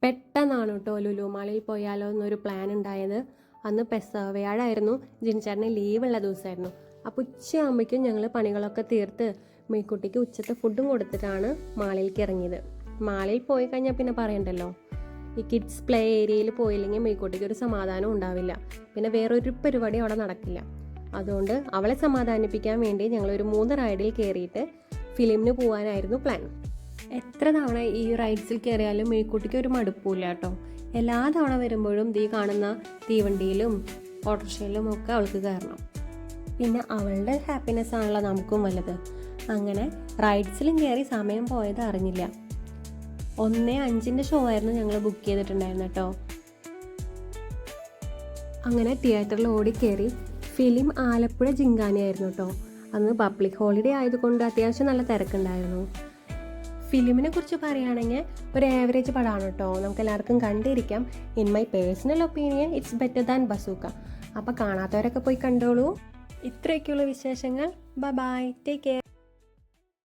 പെട്ടെന്നാണ് കേട്ടോ ലുലു മാളിൽ പോയാലോ എന്നൊരു പ്ലാൻ ഉണ്ടായത്. അന്ന് വ്യാഴായിരുന്നു, ജിൻചേട്ടന് ലീവുള്ള ദിവസമായിരുന്നു. അപ്പോൾ ഉച്ചയാകുമ്പോഴേക്കും ഞങ്ങൾ പണികളൊക്കെ തീർത്ത് മെയ്ക്കുട്ടിക്ക് ഉച്ചത്തെ ഫുഡും കൊടുത്തിട്ടാണ് മാളിലേക്ക് ഇറങ്ങിയത്. മാളിൽ പോയി കഴിഞ്ഞാൽ പിന്നെ പറയണ്ടല്ലോ, ഈ കിഡ്സ് പ്ലേ ഏരിയയിൽ പോയില്ലെങ്കിൽ മെയ്ക്കുട്ടിക്ക് ഒരു സമാധാനം ഉണ്ടാവില്ല. പിന്നെ വേറൊരു പരിപാടി അവിടെ നടക്കില്ല. അതുകൊണ്ട് അവളെ സമാധാനിപ്പിക്കാൻ വേണ്ടി ഞങ്ങളൊരു 3 റൈഡിൽ കയറിയിട്ട് ഫിലിമിന് പോകാനായിരുന്നു പ്ലാൻ. എത്ര തവണ ഈ റൈഡ്സിൽ കയറിയാലും മെയ്ക്കുട്ടിക്ക് ഒരു മടുപ്പില്ല കേട്ടോ. എല്ലാ തവണ വരുമ്പോഴും ഈ കാണുന്ന തീവണ്ടിയിലും ഓട്ടോറിക്ഷയിലും ഒക്കെ അവൾക്ക് കയറണം. പിന്നെ അവളുടെ ഹാപ്പിനെസ് ആണല്ലോ നമുക്കും വലുത്. അങ്ങനെ റൈഡ്സിലും കയറി സമയം പോയത് അറിഞ്ഞില്ല. 1:05 ഷോ ആയിരുന്നു ഞങ്ങൾ ബുക്ക് ചെയ്തിട്ടുണ്ടായിരുന്നു കേട്ടോ. അങ്ങനെ തിയേറ്ററിൽ ഓടിക്കയറി. ഫിലിം ആലപ്പുഴ ജിങ്കാനയായിരുന്നു കേട്ടോ. അന്ന് പബ്ലിക് ഹോളിഡേ ആയതുകൊണ്ട് അത്യാവശ്യം നല്ല തിരക്കുണ്ടായിരുന്നു. ഫിലിമിനെ കുറിച്ച് പറയുകയാണെങ്കിൽ ഒരു ആവറേജ് പടമാണ് കേട്ടോ. നമുക്ക് എല്ലാവർക്കും കണ്ടിരിക്കാം. In my personal opinion it's better than bazooka. അപ്പോൾ കാണാത്തവരൊക്കെ പോയി കണ്ടോളൂ. ഇത്രയൊക്കെയുള്ള വിശേഷങ്ങൾ. Bye bye, take care.